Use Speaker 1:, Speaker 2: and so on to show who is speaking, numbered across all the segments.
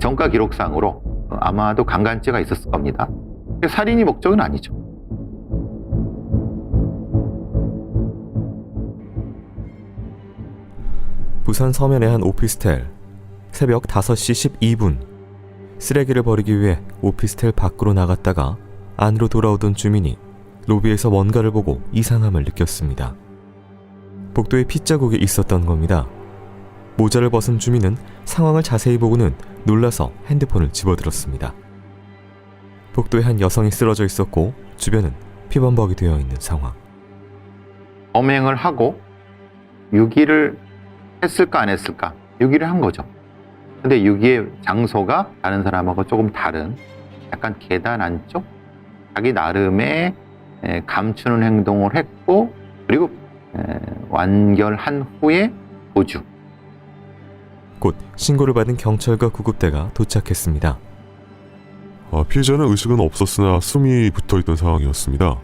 Speaker 1: 전과 기록상으로 아마도 강간죄가 있었을 겁니다. 살인이 목적은 아니죠.
Speaker 2: 부산 서면의 한 오피스텔. 새벽 5시 12분. 쓰레기를 버리기 위해 오피스텔 밖으로 나갔다가 안으로 돌아오던 주민이 로비에서 뭔가를 보고 이상함을 느꼈습니다. 복도에 핏자국이 있었던 겁니다. 모자를 벗은 주민은 상황을 자세히 보고는 놀라서 핸드폰을 집어들었습니다. 복도에 한 여성이 쓰러져 있었고 주변은 피범벅이 되어 있는 상황.
Speaker 1: 범행을 하고 유기를 했을까 안 했을까? 유기를 한 거죠. 근데 유기의 장소가 다른 사람하고 조금 다른 약간 계단 안쪽? 자기 나름의 감추는 행동을 했고 그리고 완결한 후에 보주.
Speaker 2: 곧 신고를 받은 경찰과 구급대가 도착했습니다.
Speaker 3: 피해자는 의식은 없었으나 숨이 붙어있던 상황이었습니다.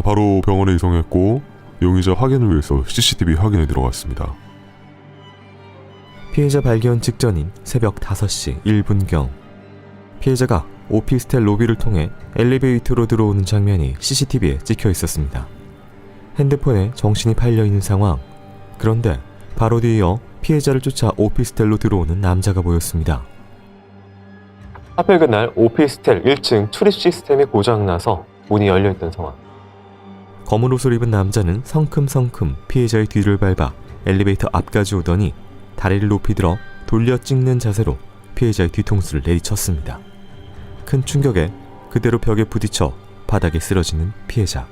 Speaker 3: 바로 병원에 이송했고 용의자 확인을 위해서 CCTV 확인에 들어갔습니다.
Speaker 2: 피해자 발견 직전인 새벽 5시 1분경 피해자가 오피스텔 로비를 통해 엘리베이터로 들어오는 장면이 CCTV에 찍혀 있었습니다. 핸드폰에 정신이 팔려있는 상황. 그런데 바로 뒤이어 피해자를 쫓아 오피스텔로 들어오는 남자가 보였습니다.
Speaker 4: 하필 그날 오피스텔 1층 출입 시스템이 고장나서 문이 열려있던 상황.
Speaker 2: 검은 옷을 입은 남자는 성큼성큼 피해자의 뒤를 밟아 엘리베이터 앞까지 오더니 다리를 높이 들어 돌려 찍는 자세로 피해자의 뒤통수를 내리쳤습니다. 큰 충격에 그대로 벽에 부딪혀 바닥에 쓰러지는 피해자.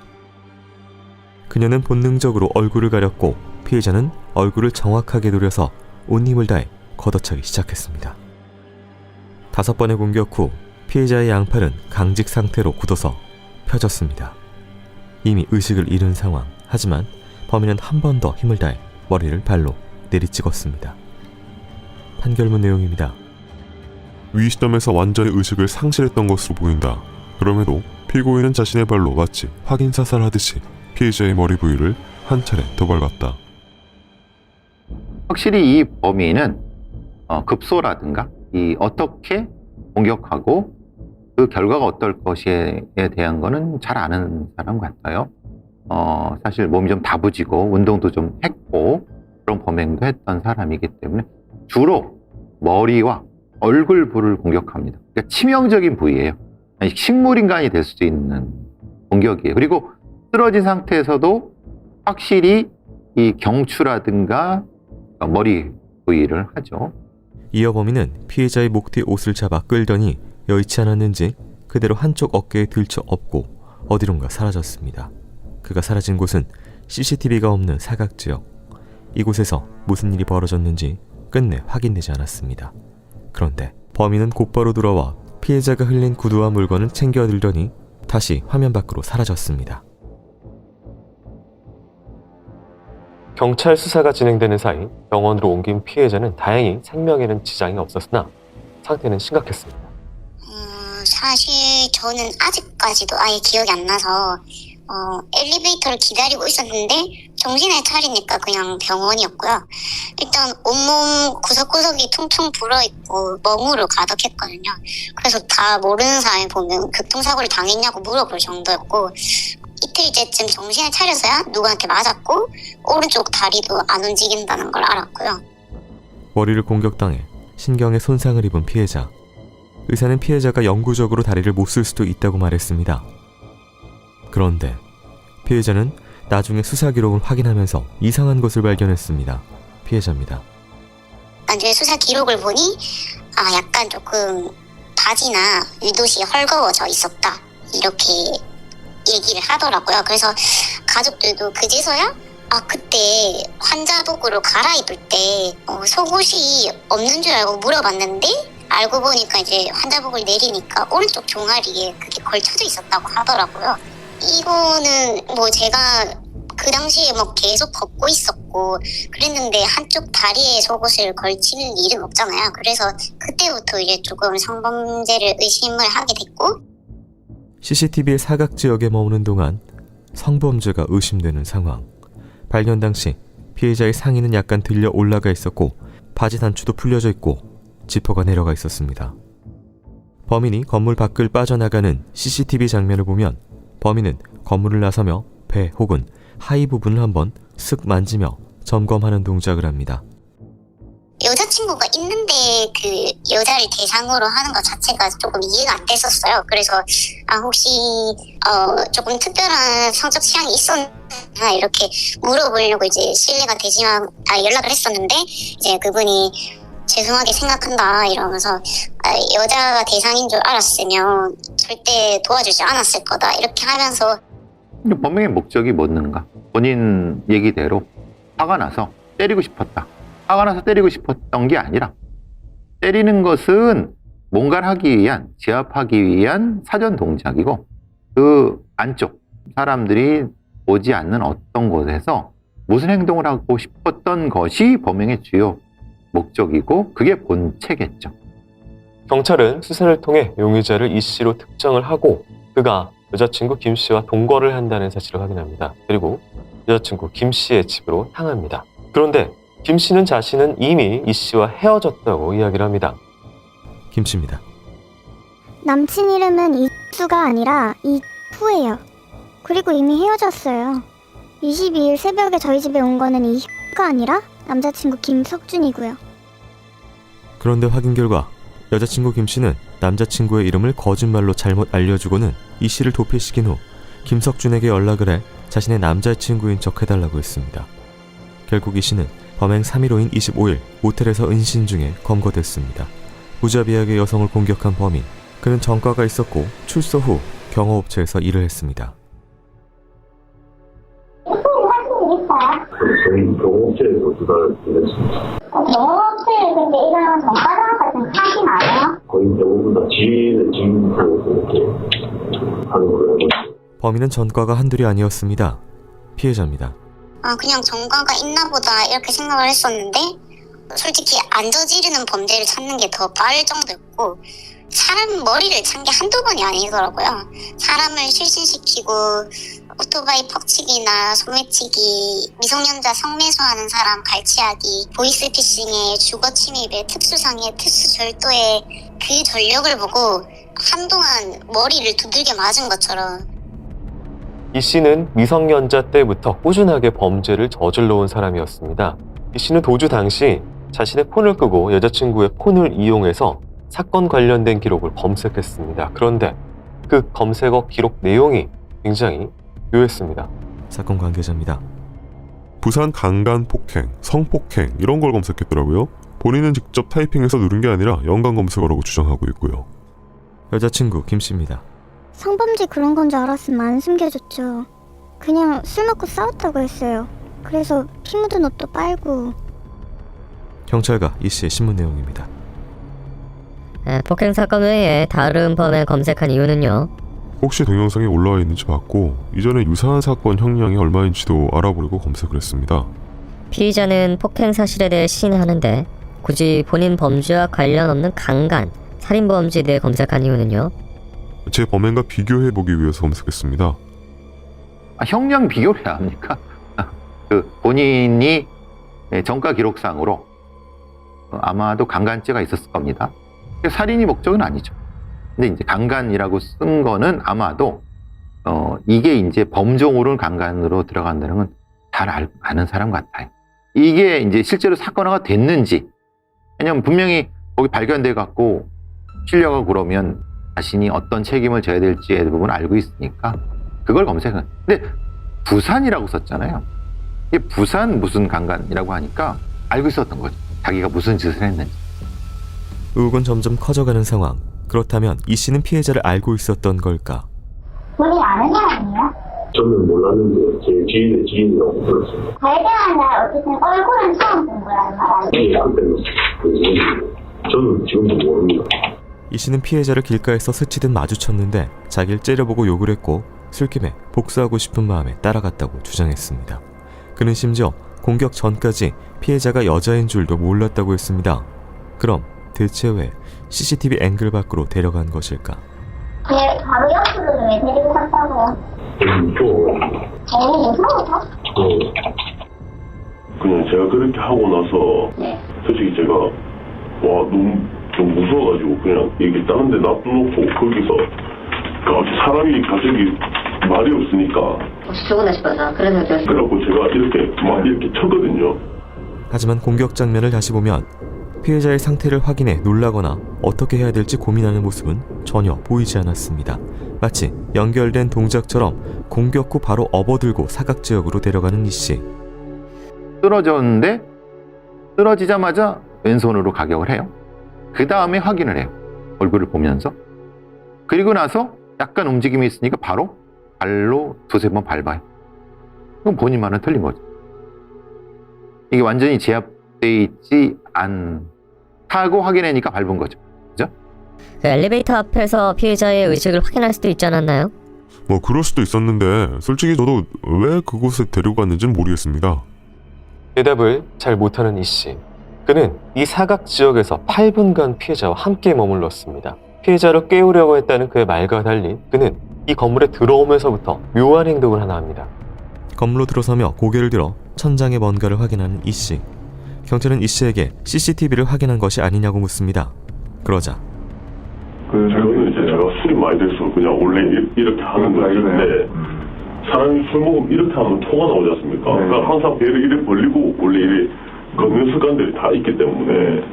Speaker 2: 그녀는 본능적으로 얼굴을 가렸고 피해자는 얼굴을 정확하게 노려서 온 힘을 다해 걷어차기 시작했습니다. 5번의 공격 후 피해자의 양팔은 강직 상태로 굳어서 펴졌습니다. 이미 의식을 잃은 상황. 하지만 범인은 한 번 더 힘을 다해 머리를 발로 내리찍었습니다. 판결문 내용입니다.
Speaker 3: 위 시점에서 완전히 의식을 상실했던 것으로 보인다. 그럼에도 피고인은 자신의 발로 마치 확인 사살하듯이 피해자의 머리 부위를 한 차례 더 밟았다.
Speaker 1: 확실히 이 범인은 급소라든가 어떻게 공격하고 그 결과가 어떨 것에 대한 거는 잘 아는 사람 같아요. 사실 몸이 좀 다부지고 운동도 좀 했고 그런 범행도 했던 사람이기 때문에 주로 머리와 얼굴 부를 공격합니다. 그러니까 치명적인 부위예요. 식물인간이 될 수도 있는 공격이에요. 그리고 쓰러진 상태에서도 확실히 이 경추라든가 머리 부위를 하죠.
Speaker 2: 이어 범인은 피해자의 목 뒤 옷을 잡아 끌더니 여의치 않았는지 그대로 한쪽 어깨에 들쳐 업고 어디론가 사라졌습니다. 그가 사라진 곳은 CCTV가 없는 사각지역. 이곳에서 무슨 일이 벌어졌는지 끝내 확인되지 않았습니다. 그런데 범인은 곧바로 돌아와 피해자가 흘린 구두와 물건을 챙겨 들더니 다시 화면 밖으로 사라졌습니다.
Speaker 4: 경찰 수사가 진행되는 사이 병원으로 옮긴 피해자는 다행히 생명에는 지장이 없었으나 상태는 심각했습니다.
Speaker 5: 사실 저는 아직까지도 아예 기억이 안 나서 엘리베이터를 기다리고 있었는데 정신을 차리니까 그냥 병원이었고요. 일단 온몸 구석구석이 퉁퉁 불어있고 멍으로 가득했거든요. 그래서 다 모르는 사람이 보면 교통사고를 당했냐고 물어볼 정도였고 이틀째쯤 정신을 차려서야 누구한테 맞았고 오른쪽 다리도 안 움직인다는 걸 알았고요.
Speaker 2: 머리를 공격당해 신경에 손상을 입은 피해자. 의사는 피해자가 영구적으로 다리를 못 쓸 수도 있다고 말했습니다. 그런데 피해자는 나중에 수사 기록을 확인하면서 이상한 것을 발견했습니다. 피해자입니다.
Speaker 5: 나중에 수사 기록을 보니 약간 조금 바지나 위도시 헐거워져 있었다 이렇게 얘기를 하더라고요. 그래서 가족들도 그제서야 그때 환자복으로 갈아입을 때 속옷이 없는 줄 알고 물어봤는데 알고 보니까 이제 환자복을 내리니까 오른쪽 종아리에 그게 걸쳐져 있었다고 하더라고요. 이거는 제가 그 당시에 계속 걷고 있었고 그랬는데 한쪽 다리에 속옷을 걸치는 일은 없잖아요. 그래서 그때부터 이제 조금 성범죄를 의심을 하게 됐고
Speaker 2: CCTV의 사각지역에 머무는 동안 성범죄가 의심되는 상황. 발견 당시 피해자의 상의는 약간 들려 올라가 있었고 바지 단추도 풀려져 있고 지퍼가 내려가 있었습니다. 범인이 건물 밖을 빠져나가는 CCTV 장면을 보면 범인은 건물을 나서며 배 혹은 하의 부분을 한번 슥 만지며 점검하는 동작을 합니다.
Speaker 5: 여자친구가 있는데 그 여자를 대상으로 하는 것 자체가 조금 이해가 안 됐었어요. 그래서 혹시 조금 특별한 성적 취향이 있었나 이렇게 물어보려고 이제 실례가 되지만 연락을 했었는데 이제 그분이 죄송하게 생각한다 이러면서 여자가 대상인 줄 알았으면 절대 도와주지 않았을 거다 이렇게 하면서
Speaker 1: 범행의 목적이 뭐였는가? 본인 얘기대로 화가 나서 때리고 싶었다. 화가 나서 때리고 싶었던 게 아니라 때리는 것은 뭔가를 하기 위한, 제압하기 위한 사전 동작이고 그 안쪽 사람들이 보지 않는 어떤 곳에서 무슨 행동을 하고 싶었던 것이 범행의 주요 목적이고 그게 본체겠죠.
Speaker 4: 경찰은 수사를 통해 용의자를 이 씨로 특정을 하고 그가 여자친구 김 씨와 동거를 한다는 사실을 확인합니다. 그리고 여자친구 김 씨의 집으로 향합니다. 그런데 김 씨는 자신은 이미 이 씨와 헤어졌다고 이야기를 합니다.
Speaker 2: 김 씨입니다.
Speaker 6: 남친 이름은 이수가 아니라 이후예요. 그리고 이미 헤어졌어요. 22일 새벽에 저희 집에 온 거는 이후가 아니라 남자친구 김석준이고요.
Speaker 2: 그런데 확인 결과 여자친구 김 씨는 남자친구의 이름을 거짓말로 잘못 알려주고는 이 씨를 도피시킨 후 김석준에게 연락을 해 자신의 남자친구인 척 해달라고 했습니다. 결국 이 씨는 범행 3일호인 25일 모텔에서 은신 중에 검거됐습니다. 무자비하게 여성을 공격한 범인, 그는 전과가 있었고 출소 후 경호업체에서 일을 했습니다.
Speaker 7: 저희 경호업체에서 2달 일했습니다.
Speaker 8: 경호업체에 근데 이런 전과장 같은 사진 아니에요?
Speaker 7: 거의 대부분 다 지인하고 이렇게 하는 걸로 알고 있어요.
Speaker 2: 범인은 전과가 한둘이 아니었습니다. 피해자입니다.
Speaker 5: 그냥 전과가 있나 보다 이렇게 생각을 했었는데 솔직히 안 저지르는 범죄를 찾는 게 더 빠를 정도였고 사람 머리를 찬 게 한두 번이 아니더라고요. 사람을 실신시키고 오토바이 퍽치기나 소매치기, 미성년자 성매수하는 사람 갈취하기, 보이스피싱에 주거침입에 특수상해, 특수절도에 그 전력을 보고 한동안 머리를 두들겨 맞은 것처럼
Speaker 4: 이 씨는 미성년자 때부터 꾸준하게 범죄를 저질러온 사람이었습니다. 이 씨는 도주 당시 자신의 폰을 끄고 여자친구의 폰을 이용해서 사건 관련된 기록을 검색했습니다. 그런데 그 검색어 기록 내용이 굉장히 묘했습니다.
Speaker 2: 사건 관계자입니다.
Speaker 3: 부산 강간 폭행, 성폭행 이런 걸 검색했더라고요. 본인은 직접 타이핑해서 누른 게 아니라 연관 검색어라고 주장하고 있고요.
Speaker 2: 여자친구 김 씨입니다.
Speaker 6: 성범죄 그런 건 줄 알았으면 안 숨겨줬죠. 그냥 술 먹고 싸웠다고 했어요. 그래서 피 묻은 옷도 빨고.
Speaker 2: 경찰과 이 씨의 신문 내용입니다.
Speaker 9: 폭행 사건 외에 다른 범행 검색한 이유는요?
Speaker 3: 혹시 동영상이 올라와 있는지 봤고 이전에 유사한 사건 형량이 얼마인지도 알아보려고 검색을 했습니다.
Speaker 9: 피의자는 폭행 사실에 대해 시인하는데 굳이 본인 범죄와 관련 없는 강간, 살인범죄에 대해 검색한 이유는요?
Speaker 3: 제 범행과 비교해보기 위해서 검색했습니다.
Speaker 1: 형량 비교를 해야 합니까? 그 본인이 전과 기록상으로 아마도 강간죄가 있었을 겁니다. 살인이 목적은 아니죠. 근데 이제 강간이라고 쓴 거는 아마도 이게 이제 범종으로는 강간으로 들어간다는 건 잘 아는 사람 같아요. 이게 이제 실제로 사건화가 됐는지, 왜냐면 분명히 거기 발견돼 갖고 실려가고 그러면 자신이 어떤 책임을 져야 될지의 부분을 알고 있으니까 그걸 검색은. 근데 부산이라고 썼잖아요. 이게 부산 무슨 강간이라고 하니까 알고 있었던 거죠. 자기가 무슨 짓을 했는지.
Speaker 2: 의혹은 점점 커져가는 상황. 그렇다면 이 씨는 피해자를 알고 있었던 걸까?
Speaker 8: 본인 아는 사람이에요?
Speaker 7: 저는 몰랐는데 제 지인의 지인이라고 들었어요.
Speaker 8: 발견한 날 어쨌든 얼굴은 처음 본 거란 말 아니에요?
Speaker 7: 그때는 저는 지금도 모릅니다.
Speaker 2: 이 씨는 피해자를 길가에서 스치듯 마주쳤는데 자기를 째려보고 욕을 했고 술김에 복수하고 싶은 마음에 따라갔다고 주장했습니다. 그는 심지어 공격 전까지 피해자가 여자인 줄도 몰랐다고 했습니다. 그럼 대체 왜 CCTV 앵글 밖으로 데려간 것일까?
Speaker 8: 바로 옆으로 왜 데리고 갔다고요? 너무 무서워서?
Speaker 7: 그냥 제가 그렇게 하고 나서 솔직히 제가 너무 좀 무서워가지고 그냥 얘기 다른 데 놔두놓고 거기서 사람이 갑자기 말이 없으니까
Speaker 9: 죽었나 싶어서 그래서 어쩔
Speaker 7: 그래갖고 제가 이렇게 쳤거든요.
Speaker 2: 하지만 공격 장면을 다시 보면 피해자의 상태를 확인해 놀라거나 어떻게 해야 될지 고민하는 모습은 전혀 보이지 않았습니다. 마치 연결된 동작처럼 공격 후 바로 업어들고 사각지역으로 데려가는 이씨.
Speaker 1: 쓰러졌는데 쓰러지자마자 왼손으로 가격을 해요. 그 다음에 확인을 해요. 얼굴을 보면서. 그리고 나서 약간 움직임이 있으니까 바로 발로 두세 번 밟아요. 그럼 본인 말은 틀린 거죠. 이게 완전히 제압되어 있지 않다고 확인하니까 밟은 거죠. 그죠?
Speaker 9: 그 엘리베이터 앞에서 피해자의 의식을 확인할 수도 있지 않았나요?
Speaker 3: 뭐 그럴 수도 있었는데 솔직히 저도 왜 그곳에 데리고 갔는지는 모르겠습니다.
Speaker 4: 대답을 잘 못하는 이씨. 그는 이 사각 지역에서 8분간 피해자와 함께 머물렀습니다. 피해자를 깨우려고 했다는 그의 말과 달리 그는 이 건물에 들어오면서부터 묘한 행동을 하나 합니다.
Speaker 2: 건물로 들어서며 고개를 들어 천장에 뭔가를 확인하는 이씨. 경찰은 이씨에게 CCTV를 확인한 것이 아니냐고 묻습니다. 그러자
Speaker 7: 저는 이제 제가 술이 많이 돼서 그냥 원래 이렇게 하는 것인데 사람이 술 먹으면 이렇게 하면 토가 나오지 않습니까? 그러니까 항상 배를 이렇게 벌리고 원래 이렇게 걷는 습관들이 다 있기 때문에.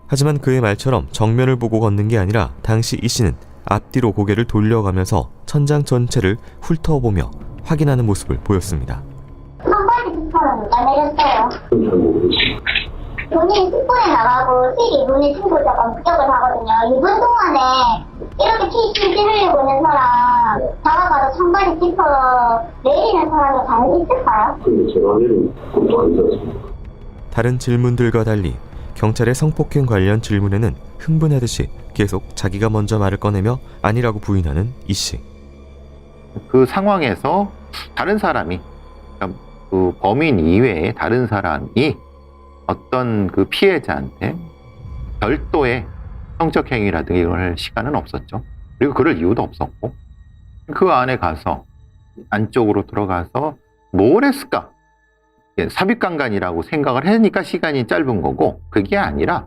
Speaker 2: 하지만 그의 말처럼 정면을 보고 걷는 게 아니라 당시 이씨는 앞뒤로 고개를 돌려가면서 천장 전체를 훑어보며 확인하는 모습을 보였습니다.
Speaker 8: 선발이 비판은 누가 내렸어요?
Speaker 7: 잘 모르겠어요.
Speaker 8: 본인이 10분에 나가고 실이 문을 친구자가 목격을 하거든요. 2분 동안에 이렇게 피 찌르려고 있는 사람 다가가서 청바지 짚어 내리는 사람이 과연 있을까요?
Speaker 7: 근데 제가 내린 것도 아니지 않습니까?
Speaker 2: 다른 질문들과 달리 경찰의 성폭행 관련 질문에는 흥분하듯이 계속 자기가 먼저 말을 꺼내며 아니라고 부인하는 이씨.
Speaker 1: 그 상황에서 다른 사람이, 그러니까 그 범인 이외에 다른 사람이 어떤 그 피해자한테 별도의 성적 행위라든가 이걸 할 시간은 없었죠. 그리고 그럴 이유도 없었고, 그 안에 가서 안쪽으로 들어가서 뭘 했을까? 삽입강간이라고 생각을 하니까 시간이 짧은 거고, 그게 아니라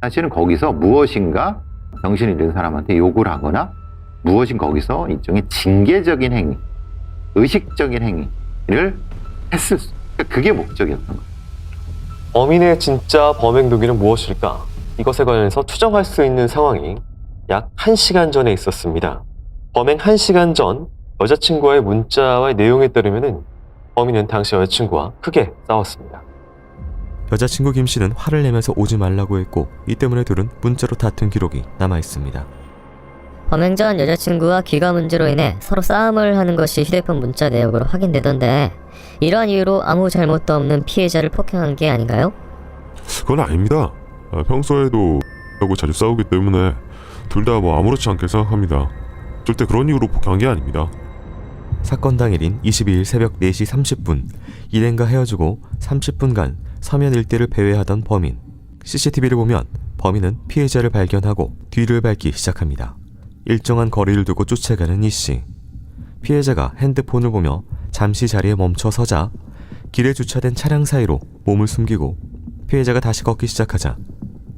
Speaker 1: 사실은 거기서 무엇인가 정신이 잃은 사람한테 욕을 하거나 무엇인 거기서 일종의 징계적인 행위, 의식적인 행위를 했을 수, 그러니까 그게 목적이었던 거예요.
Speaker 4: 범인의 진짜 범행 동기는 무엇일까? 이것에 관해서 추정할 수 있는 상황이 약 1시간 전에 있었습니다. 범행 1시간 전 여자친구와의 문자와의 내용에 따르면 범인은 당시 여자친구와 크게 싸웠습니다.
Speaker 2: 여자친구 김 씨는 화를 내면서 오지 말라고 했고 이 때문에 둘은 문자로 다툰 기록이 남아있습니다.
Speaker 9: 범행 전 여자친구와 귀가 문제로 인해 서로 싸움을 하는 것이 휴대폰 문자 내역으로 확인되던데 이러한 이유로 아무 잘못도 없는 피해자를 폭행한 게 아닌가요?
Speaker 3: 그건 아닙니다. 평소에도 하고 자주 싸우기 때문에 둘 다 뭐 아무렇지 않게 생각합니다. 절대 그런 이유로 폭행한 게 아닙니다.
Speaker 2: 사건 당일인 22일 새벽 4시 30분 일행과 헤어지고 30분간 서면 일대를 배회하던 범인. CCTV를 보면 범인은 피해자를 발견하고 뒤를 밟기 시작합니다. 일정한 거리를 두고 쫓아가는 이씨. 피해자가 핸드폰을 보며 잠시 자리에 멈춰 서자 길에 주차된 차량 사이로 몸을 숨기고 피해자가 다시 걷기 시작하자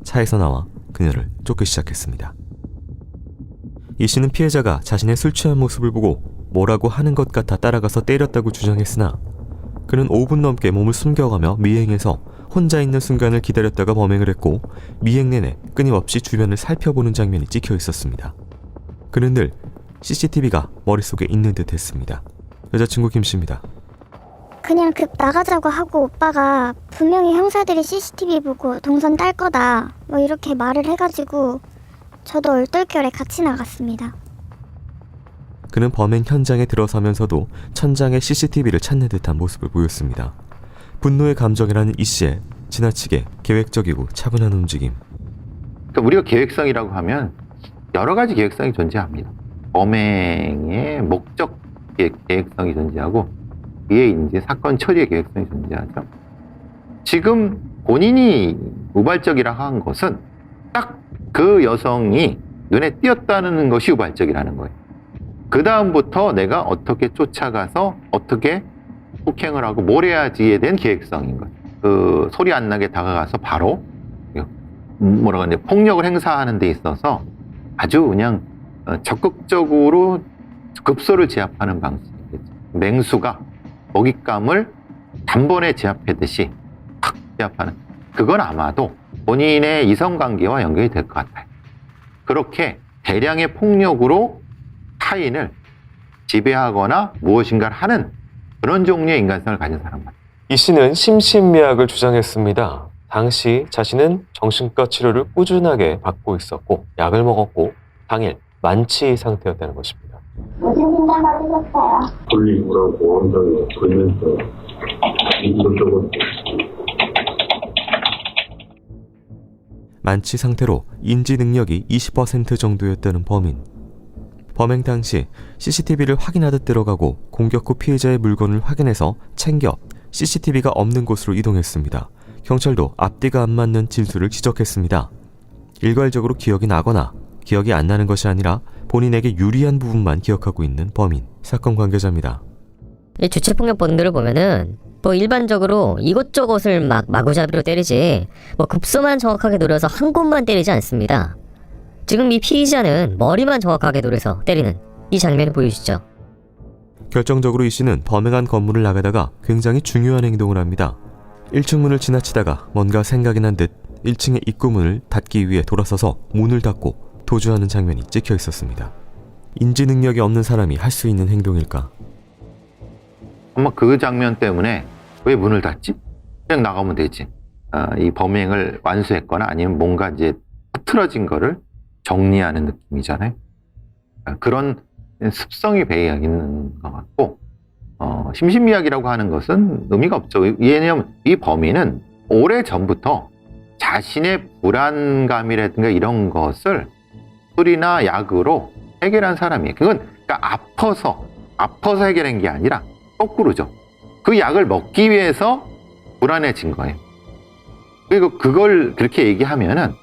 Speaker 2: 차에서 나와 그녀를 쫓기 시작했습니다. 이씨는 피해자가 자신의 술 취한 모습을 보고 뭐라고 하는 것 같아 따라가서 때렸다고 주장했으나 그는 5분 넘게 몸을 숨겨가며 미행해서 혼자 있는 순간을 기다렸다가 범행을 했고 미행 내내 끊임없이 주변을 살펴보는 장면이 찍혀 있었습니다. 그는 늘 CCTV가 머릿속에 있는 듯 했습니다. 여자친구 김씨입니다.
Speaker 6: 그냥 급 나가자고 하고 오빠가 분명히 형사들이 CCTV 보고 동선 딸 거다 뭐 이렇게 말을 해가지고 저도 얼떨결에 같이 나갔습니다.
Speaker 2: 그는 범행 현장에 들어서면서도 천장에 CCTV를 찾는 듯한 모습을 보였습니다. 분노의 감정이라는 이씨의 지나치게 계획적이고 차분한 움직임.
Speaker 1: 그러니까 우리가 계획성이라고 하면 여러 가지 계획성이 존재합니다. 범행의 목적 계획성이 존재하고 위에 이제 사건 처리의 계획성이 존재하죠. 지금 본인이 우발적이라고 한 것은 딱 그 여성이 눈에 띄었다는 것이 우발적이라는 거예요. 그 다음부터 내가 어떻게 쫓아가서 어떻게 폭행을 하고 뭘 해야지에 대한 계획성인 거예요. 그 소리 안 나게 다가가서 바로 뭐라고 하냐, 폭력을 행사하는 데 있어서 아주 그냥 적극적으로 급소를 제압하는 방식이겠죠. 맹수가 먹잇감을 단번에 제압하듯이 탁 제압하는, 그건 아마도 본인의 이성관계와 연결이 될 것 같아요. 그렇게 대량의 폭력으로 타인을 지배하거나 무엇인가를 하는 그런 종류의 인간성을 가진 사람 같아요.
Speaker 4: 이 씨는 심신미약을 주장했습니다. 당시 자신은 정신과 치료를 꾸준하게 받고 있었고 약을 먹었고 당일 만취 상태였다는 것입니다.
Speaker 8: 무슨 진단 받으셨어요?
Speaker 7: 콜리우라고 원장이 보면서 이것저것
Speaker 2: 만취 상태로 인지 능력이 20% 정도였다는 범인. 범행 당시 CCTV를 확인하듯 들어가고 공격 후 피해자의 물건을 확인해서 챙겨 CCTV가 없는 곳으로 이동했습니다. 경찰도 앞뒤가 안 맞는 진술을 지적했습니다. 일괄적으로 기억이 나거나 기억이 안 나는 것이 아니라 본인에게 유리한 부분만 기억하고 있는 범인. 사건 관계자입니다.
Speaker 9: 이 주체폭력범들을 보면은 뭐 일반적으로 이곳저곳을 막 마구잡이로 때리지 뭐 급소만 정확하게 노려서 한 곳만 때리지 않습니다. 지금 이 피의자는 머리만 정확하게 노려서 때리는 이 장면이 보이시죠?
Speaker 2: 결정적으로 이 씨는 범행한 건물을 나가다가 굉장히 중요한 행동을 합니다. 1층 문을 지나치다가 뭔가 생각이 난 듯 1층의 입구 문을 닫기 위해 돌아서서 문을 닫고 도주하는 장면이 찍혀 있었습니다. 인지 능력이 없는 사람이 할 수 있는 행동일까?
Speaker 1: 아마 그 장면 때문에 왜 문을 닫지? 그냥 나가면 되지. 이 범행을 완수했거나 아니면 뭔가 이제 흐트러진 거를 정리하는 느낌이잖아요. 그런 습성이 배어 있는 것 같고, 심신미약이라고 하는 것은 의미가 없죠. 왜냐하면 이 범인은 오래전부터 자신의 불안감이라든가 이런 것을 술이나 약으로 해결한 사람이에요. 그건 그러니까 아파서 해결한 게 아니라 거꾸로죠. 그 약을 먹기 위해서 불안해진 거예요. 그리고 그걸 그렇게 얘기하면은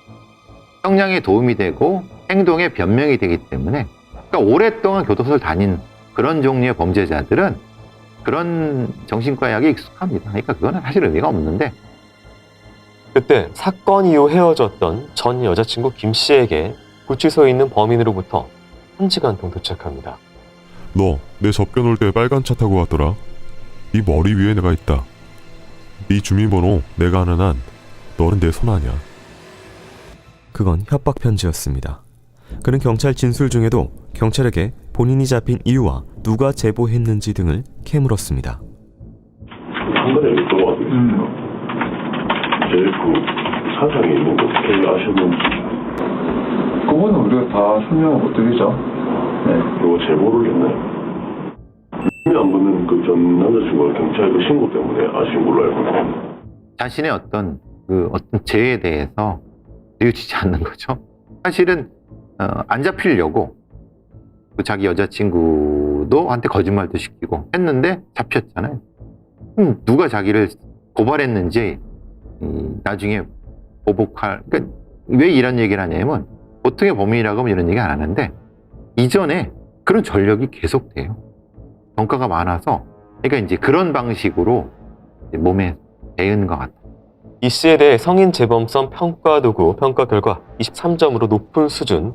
Speaker 1: 성장에 도움이 되고 행동에 변명이 되기 때문에, 그러니까 오랫동안 교도소를 다닌 그런 종류의 범죄자들은 그런 정신과 약에 익숙합니다. 그러니까 그거는 사실 의미가 없는데,
Speaker 4: 그때 사건 이후 헤어졌던 전 여자친구 김 씨에게 구치소에 있는 범인으로부터 편지가 한 통 도착합니다.
Speaker 3: 너 내 접견 올 때 빨간 차 타고 왔더라. 네 머리 위에 내가 있다. 네 주민번호 내가 아는 한 너는 내 손 아니야.
Speaker 2: 그건 협박 편지였습니다. 그는 경찰 진술 중에도 경찰에게 본인이 잡힌 이유와 누가 제보했는지 등을 캐물었습니다.
Speaker 7: 중간에 그거 어떻게 있습니까? 제일 사상이 있는 거 어떻게 아셨는지.
Speaker 10: 그거는 우리가 다 설명을 못 드리죠. 네.
Speaker 7: 그리고 제보를 했나요? 안 붙는 그 전 남자친구가 경찰 그 신고 때문에 아신 걸로 알고 있습니다.
Speaker 1: 자신의 어떤 죄에 대해서 뉘우치지 않는 거죠. 사실은 안 잡히려고 그 자기 여자친구도 한테 거짓말도 시키고 했는데 잡혔잖아요. 누가 자기를 고발했는지 나중에 보복할, 그러니까 왜 이런 얘기를 하냐면 보통의 범인이라고 하면 이런 얘기 안 하는데 이전에 그런 전력이 계속돼요. 전과가 많아서, 그러니까 이제 그런 방식으로 몸에 배은 것 같아요.
Speaker 4: 이 씨에 대해 성인 재범성 평가 도구 평가 결과 23점으로 높은 수준,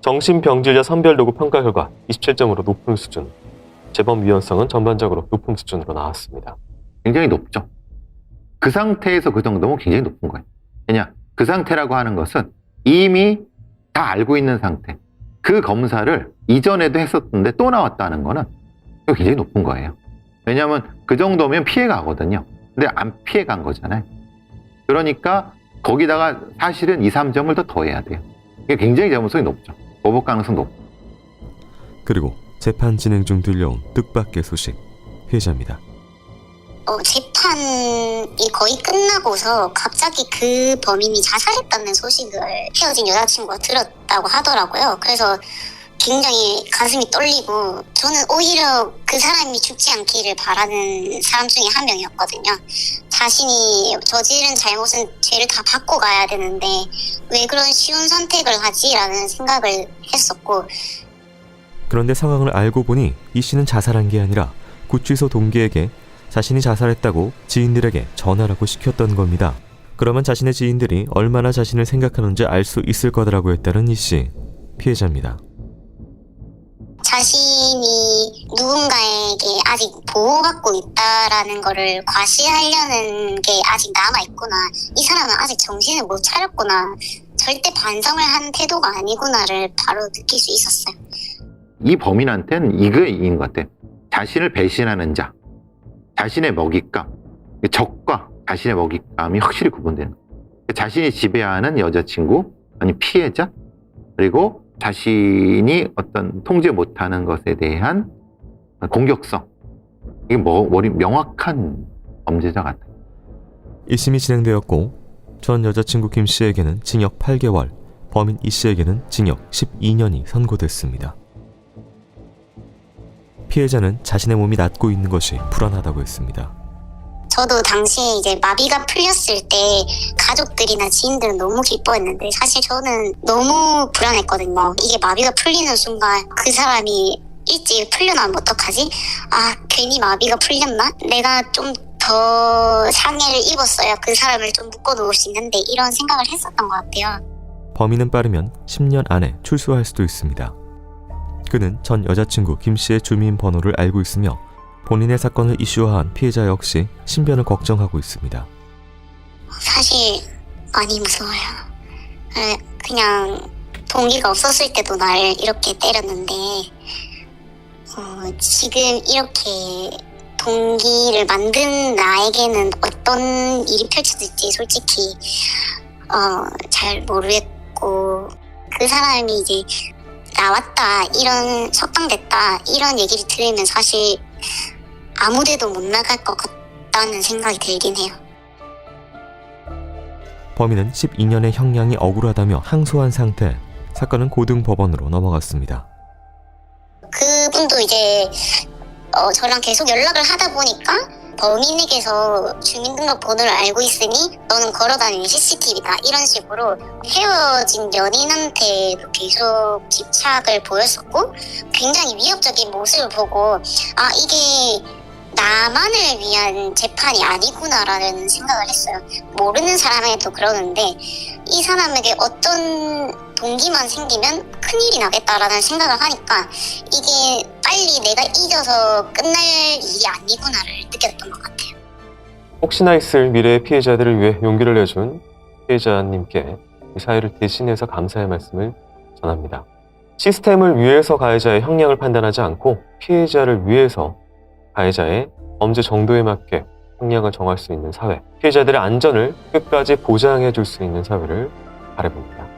Speaker 4: 정신병질자 선별 도구 평가 결과 27점으로 높은 수준, 재범 위험성은 전반적으로 높은 수준으로 나왔습니다.
Speaker 1: 굉장히 높죠. 그 상태에서 그 정도면 굉장히 높은 거예요. 왜냐, 그 상태라고 하는 것은 이미 다 알고 있는 상태. 그 검사를 이전에도 했었는데 또 나왔다는 거는 굉장히 높은 거예요. 왜냐하면 그 정도면 피해가거든요. 근데 안 피해간 거잖아요. 그러니까 거기다가 사실은 2, 3점을 더 더해야 돼요. 이게 굉장히 재범성이 높죠. 보복 가능성 높고.
Speaker 2: 그리고 재판 진행 중 들려온 뜻밖의 소식. 피해자입니다.
Speaker 5: 재판이 거의 끝나고서 갑자기 그 범인이 자살했다는 소식을 헤어진 여자친구가 들었다고 하더라고요. 그래서 굉장히 가슴이 떨리고, 저는 오히려 그 사람이 죽지 않기를 바라는 사람 중에 한 명이었거든요. 자신이 저지른 잘못은 죄를 다 받고 가야 되는데 왜 그런 쉬운 선택을 하지라는 생각을 했었고.
Speaker 2: 그런데 상황을 알고 보니 이 씨는 자살한 게 아니라 구치소 동기에게 자신이 자살했다고 지인들에게 전화라고 시켰던 겁니다. 그러면 자신의 지인들이 얼마나 자신을 생각하는지 알 수 있을 거라고 했다는 이 씨, 피해자입니다.
Speaker 5: 자신이 누군가에게 아직 보호받고 있다라는 거를 과시하려는 게 아직 남아있구나. 이 사람은 아직 정신을 못 차렸구나. 절대 반성을 한 태도가 아니구나를 바로 느낄 수 있었어요.
Speaker 1: 이 범인한테는 이거인 것 같아요. 자신을 배신하는 자, 자신의 먹잇감, 적과 자신의 먹잇감이 확실히 구분되는 거예요. 자신이 지배하는 여자친구, 아니 피해자, 그리고 자신이 어떤 통제 못하는 것에 대한 공격성, 이게 명확한 범죄자 같아요.
Speaker 2: 1심이 진행되었고 전 여자친구 김 씨에게는 징역 8개월, 범인 이 씨에게는 징역 12년이 선고됐습니다. 피해자는 자신의 몸이 낫고 있는 것이 불안하다고 했습니다.
Speaker 5: 저도 당시에 이제 마비가 풀렸을 때 가족들이나 지인들은 너무 기뻐했는데 사실 저는 너무 불안했거든요. 이게 마비가 풀리는 순간 그 사람이 일찍 풀려나면 어떡하지? 아, 괜히 마비가 풀렸나? 내가 좀 더 상해를 입었어야 그 사람을 좀 묶어놓을 수 있는데 이런 생각을 했었던 것 같아요.
Speaker 2: 범인은 빠르면 10년 안에 출소할 수도 있습니다. 그는 전 여자친구 김 씨의 주민번호를 알고 있으며 본인의 사건을 이슈화한 피해자 역시 신변을 걱정하고 있습니다.
Speaker 5: 사실 많이 무서워요. 그냥 동기가 없었을 때도 날 이렇게 때렸는데 지금 이렇게 동기를 만든 나에게는 어떤 일이 펼쳐질지 솔직히 잘 모르겠고, 그 사람이 이제 나왔다, 이런 석방됐다 이런 얘기를 들으면 사실 아무데도 못 나갈 것 같다는 생각이 들긴 해요.
Speaker 2: 범인은 12년의 형량이 억울하다며 항소한 상태, 사건은 고등법원으로 넘어갔습니다.
Speaker 5: 그분도 이제 저랑 계속 연락을 하다 보니까 범인에게서 주민등록번호를 알고 있으니 너는 걸어다니는 CCTV다 이런 식으로 헤어진 연인한테도 계속 집착을 보였었고, 굉장히 위협적인 모습을 보고 아, 이게 나만을 위한 재판이 아니구나라는 생각을 했어요. 모르는 사람에게도 그러는데 이 사람에게 어떤 동기만 생기면 큰일이 나겠다라는 생각을 하니까 이게 빨리 내가 잊어서 끝날 일이 아니구나를 느꼈던 것 같아요.
Speaker 4: 혹시나 있을 미래의 피해자들을 위해 용기를 내준 피해자님께 이 사회를 대신해서 감사의 말씀을 전합니다. 시스템을 위해서 가해자의 형량을 판단하지 않고 피해자를 위해서 가해자의 범죄 정도에 맞게 형량을 정할 수 있는 사회, 피해자들의 안전을 끝까지 보장해 줄 수 있는 사회를 바라봅니다.